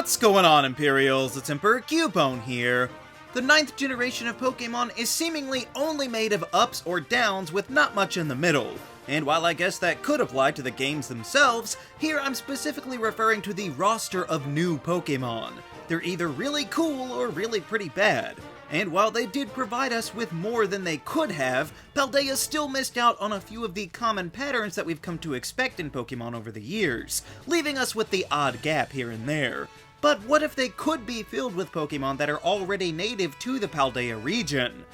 What's going on, Imperials? It's Emperor Cubone here. The 9th generation of Pokémon is seemingly only made of ups or downs with not much in the middle. And while I guess that could apply to the games themselves, here I'm specifically referring to the roster of new Pokémon. They're either really cool or really pretty bad. And while they did provide us with more than they could have, Paldea still missed out on a few of the common patterns that we've come to expect in Pokémon over the years, leaving us with the odd gap here and there. But what if they could be filled with Pokémon that are already native to the Paldea region?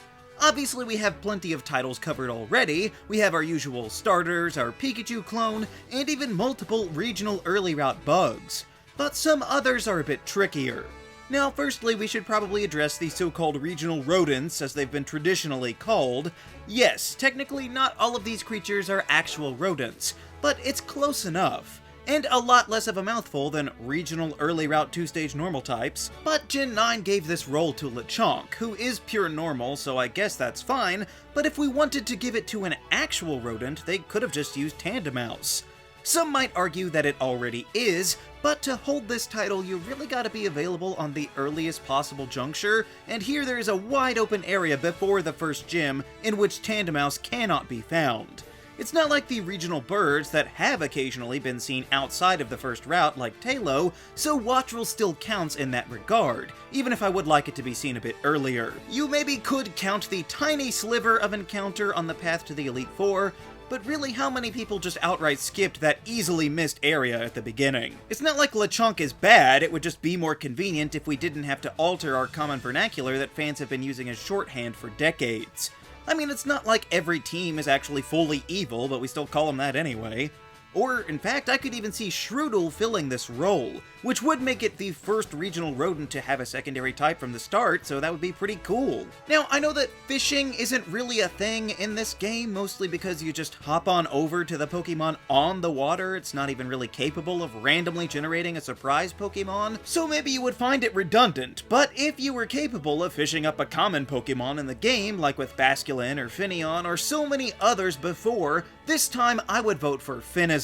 Obviously we have plenty of titles covered already. We have our usual starters, our Pikachu clone, and even multiple regional early route bugs. But some others are a bit trickier. Now, firstly, we should probably address the so-called regional rodents, as they've been traditionally called. Yes, technically not all of these creatures are actual rodents, but it's close enough. And a lot less of a mouthful than regional early route 2-stage normal types, but Gen 9 gave this role to Lechonk, who is pure normal, so I guess that's fine, but if we wanted to give it to an actual rodent, they could have just used Tandemaus. Some might argue that it already is, but to hold this title you really gotta be available on the earliest possible juncture, and here there is a wide open area before the first gym in which Tandemaus cannot be found. It's not like the regional birds that have occasionally been seen outside of the first route like Talo, so Wattrel still counts in that regard, even if I would like it to be seen a bit earlier. You maybe could count the tiny sliver of encounter on the path to the Elite Four, but really how many people just outright skipped that easily missed area at the beginning? It's not like Lechonk is bad, it would just be more convenient if we didn't have to alter our common vernacular that fans have been using as shorthand for decades. I mean, it's not like every team is actually fully evil, but we still call them that anyway. Or, in fact, I could even see Shroodle filling this role, which would make it the first regional rodent to have a secondary type from the start, so that would be pretty cool. Now, I know that fishing isn't really a thing in this game, mostly because you just hop on over to the Pokemon on the water. It's not even really capable of randomly generating a surprise Pokemon, so maybe you would find it redundant. But if you were capable of fishing up a common Pokemon in the game, like with Basculin or Finneon or so many others before, this time I would vote for Finizen.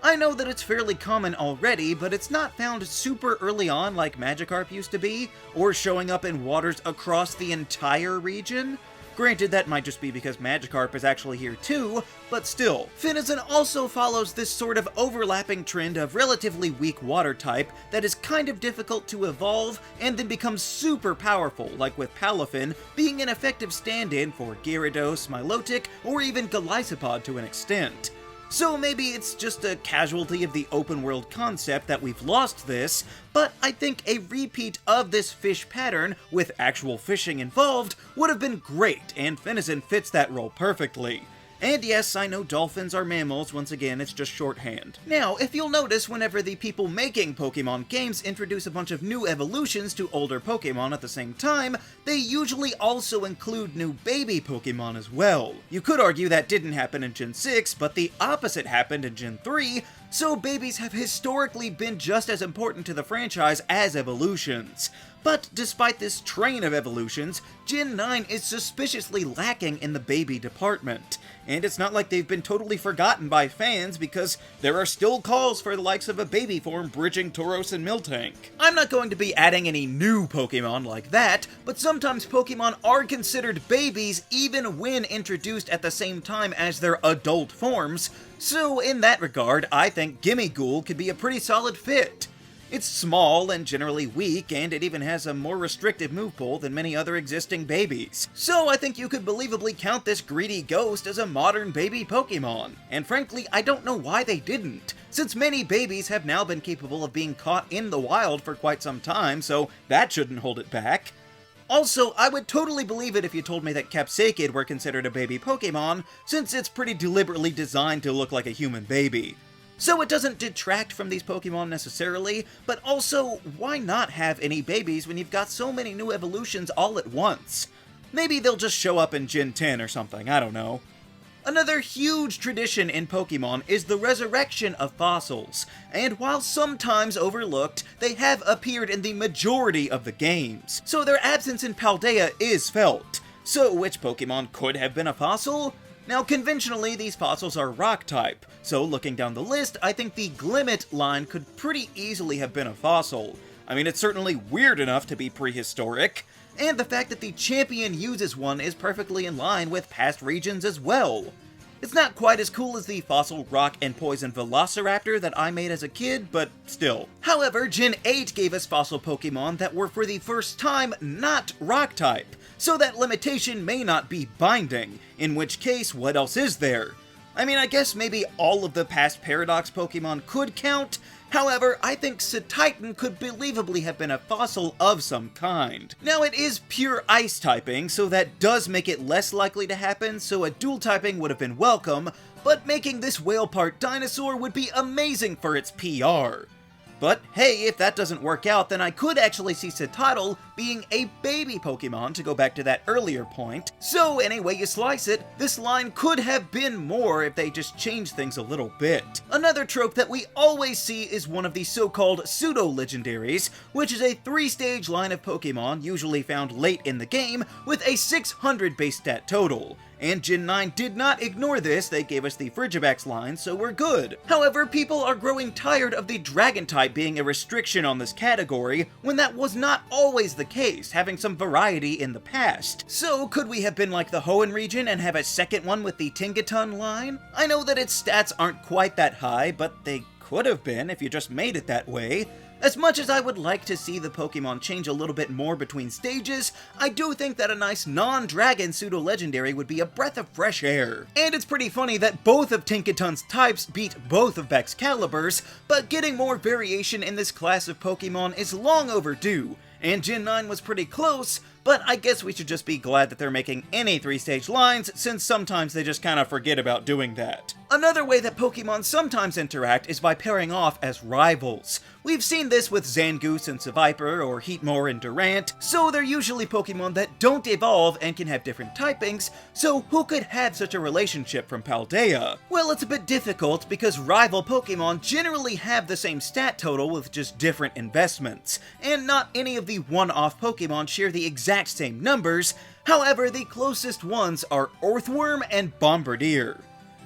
I know that it's fairly common already, but it's not found super early on like Magikarp used to be, or showing up in waters across the entire region. Granted, that might just be because Magikarp is actually here too, but still. Finizen also follows this sort of overlapping trend of relatively weak water type that is kind of difficult to evolve and then becomes super powerful, like with Palafin being an effective stand-in for Gyarados, Milotic, or even Golisopod to an extent. So maybe it's just a casualty of the open world concept that we've lost this, but I think a repeat of this fish pattern with actual fishing involved would have been great, and Finizen fits that role perfectly. And yes, I know dolphins are mammals, once again, it's just shorthand. Now, if you'll notice, whenever the people making Pokemon games introduce a bunch of new evolutions to older Pokemon at the same time, they usually also include new baby Pokemon as well. You could argue that didn't happen in Gen 6, but the opposite happened in Gen 3, so babies have historically been just as important to the franchise as evolutions. But despite this train of evolutions, Gen 9 is suspiciously lacking in the baby department. And it's not like they've been totally forgotten by fans, because there are still calls for the likes of a baby form bridging Tauros and Miltank. I'm not going to be adding any new Pokemon like that, but sometimes Pokemon are considered babies even when introduced at the same time as their adult forms, so in that regard, I think Gimmighoul could be a pretty solid fit. It's small and generally weak, and it even has a more restrictive move pool than many other existing babies. So I think you could believably count this greedy ghost as a modern baby Pokemon. And frankly, I don't know why they didn't, since many babies have now been capable of being caught in the wild for quite some time, so that shouldn't hold it back. Also, I would totally believe it if you told me that Capsakid were considered a baby Pokemon, since it's pretty deliberately designed to look like a human baby. So it doesn't detract from these Pokemon necessarily, but also, why not have any babies when you've got so many new evolutions all at once? Maybe they'll just show up in Gen 10 or something, I don't know. Another huge tradition in Pokemon is the resurrection of fossils, and while sometimes overlooked, they have appeared in the majority of the games, so their absence in Paldea is felt. So which Pokemon could have been a fossil? Now, conventionally, these fossils are rock-type, so looking down the list, I think the Glimmet line could pretty easily have been a fossil. I mean, it's certainly weird enough to be prehistoric. And the fact that the champion uses one is perfectly in line with past regions as well. It's not quite as cool as the fossil rock and poison velociraptor that I made as a kid, but still. However, Gen 8 gave us fossil Pokemon that were for the first time not rock type, so that limitation may not be binding, in which case, what else is there? I mean, I guess maybe all of the past Paradox Pokemon could count. However, I think Titan could believably have been a fossil of some kind. Now, it is pure ice typing, so that does make it less likely to happen, so a dual typing would have been welcome, but making this whale part dinosaur would be amazing for its PR. But hey, if that doesn't work out, then I could actually see Citadel being a baby Pokemon, to go back to that earlier point. So any way you slice it, this line could have been more if they just changed things a little bit. Another trope that we always see is one of the so-called pseudo-legendaries, which is a 3-stage line of Pokemon usually found late in the game with a 600 base stat total. And Gen 9 did not ignore this, they gave us the Frigibax line, so we're good. However, people are growing tired of the Dragon type being a restriction on this category, when that was not always the case, having some variety in the past. So could we have been like the Hoenn region and have a second one with the Tinkaton line? I know that its stats aren't quite that high, but they could have been if you just made it that way. As much as I would like to see the Pokemon change a little bit more between stages, I do think that a nice non-dragon pseudo-legendary would be a breath of fresh air. And it's pretty funny that both of Tinkaton's types beat both of Baxcalibur's, but getting more variation in this class of Pokemon is long overdue, and Gen 9 was pretty close, but I guess we should just be glad that they're making any 3-stage lines, since sometimes they just kinda forget about doing that. Another way that Pokemon sometimes interact is by pairing off as rivals. We've seen this with Zangoose and Seviper, or Heatmor and Durant, so they're usually Pokemon that don't evolve and can have different typings, so who could have such a relationship from Paldea? Well, it's a bit difficult because rival Pokemon generally have the same stat total with just different investments, and not any of the one-off Pokemon share the exact same numbers. However, the closest ones are Earthworm and Bombardier.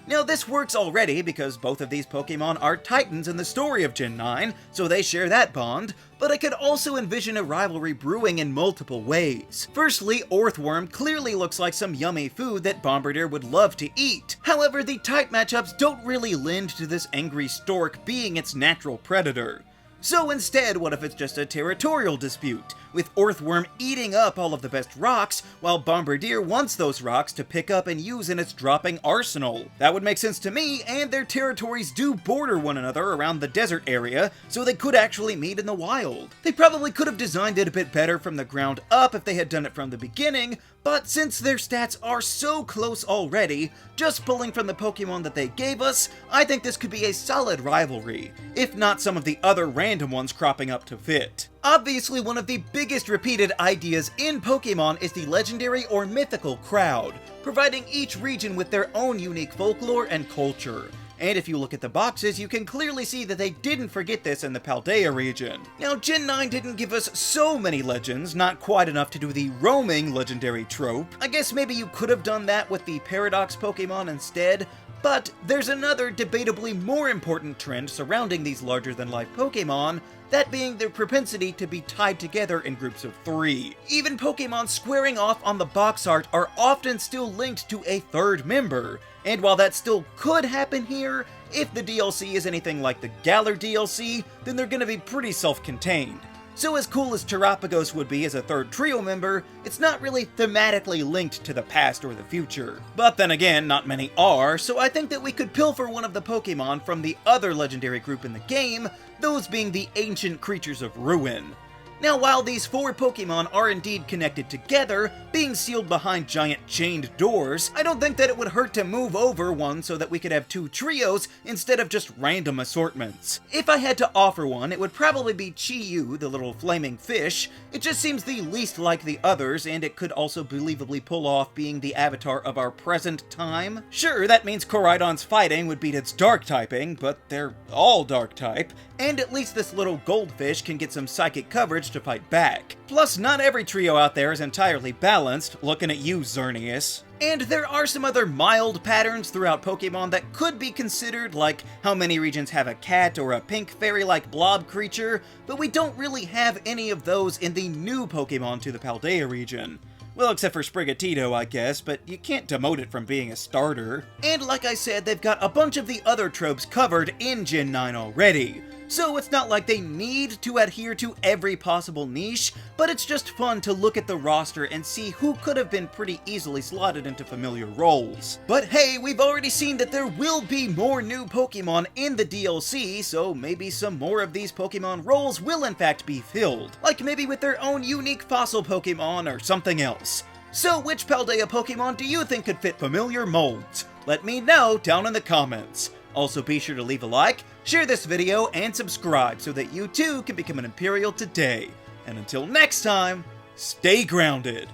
Now, this works already because both of these Pokemon are Titans in the story of Gen 9, so they share that bond, but I could also envision a rivalry brewing in multiple ways. Firstly, Earthworm clearly looks like some yummy food that Bombardier would love to eat. However, the type matchups don't really lend to this angry stork being its natural predator. So instead, what if it's just a territorial dispute, with Earthworm eating up all of the best rocks, while Bombardier wants those rocks to pick up and use in its dropping arsenal? That would make sense to me, and their territories do border one another around the desert area, so they could actually meet in the wild. They probably could have designed it a bit better from the ground up if they had done it from the beginning, but since their stats are so close already, just pulling from the Pokemon that they gave us, I think this could be a solid rivalry, if not some of the other random ones cropping up to fit. Obviously, one of the biggest repeated ideas in Pokemon is the legendary or mythical crowd, providing each region with their own unique folklore and culture. And if you look at the boxes, you can clearly see that they didn't forget this in the Paldea region. Now, Gen 9 didn't give us so many legends, not quite enough to do the roaming legendary trope. I guess maybe you could have done that with the Paradox Pokemon instead, but there's another debatably more important trend surrounding these larger-than-life Pokemon, that being their propensity to be tied together in groups of 3. Even Pokemon squaring off on the box art are often still linked to a third member, and while that still could happen here, if the DLC is anything like the Galar DLC, then they're gonna be pretty self-contained. So as cool as Terapagos would be as a third trio member, it's not really thematically linked to the past or the future. But then again, not many are, so I think that we could pilfer one of the Pokemon from the other legendary group in the game, those being the Ancient Creatures of Ruin. Now, while these 4 Pokemon are indeed connected together, being sealed behind giant chained doors, I don't think that it would hurt to move over one so that we could have 2 trios instead of just random assortments. If I had to offer one, it would probably be Chi-Yu, the little flaming fish. It just seems the least like the others, and it could also believably pull off being the avatar of our present time. Sure, that means Koraidon's fighting would beat its dark typing, but they're all dark type, and at least this little goldfish can get some psychic coverage to fight back. Plus, not every trio out there is entirely balanced, looking at you, Xerneas. And there are some other mild patterns throughout Pokemon that could be considered, like how many regions have a cat or a pink fairy-like blob creature, but we don't really have any of those in the new Pokemon to the Paldea region. Well, except for Sprigatito, I guess, but you can't demote it from being a starter. And like I said, they've got a bunch of the other tropes covered in Gen 9 already. So it's not like they need to adhere to every possible niche, but it's just fun to look at the roster and see who could have been pretty easily slotted into familiar roles. But hey, we've already seen that there will be more new Pokemon in the DLC, so maybe some more of these Pokemon roles will in fact be filled. Like maybe with their own unique fossil Pokemon or something else. So which Paldea Pokemon do you think could fit familiar molds? Let me know down in the comments. Also be sure to leave a like, share this video, and subscribe so that you too can become an Imperial today. And until next time, stay grounded!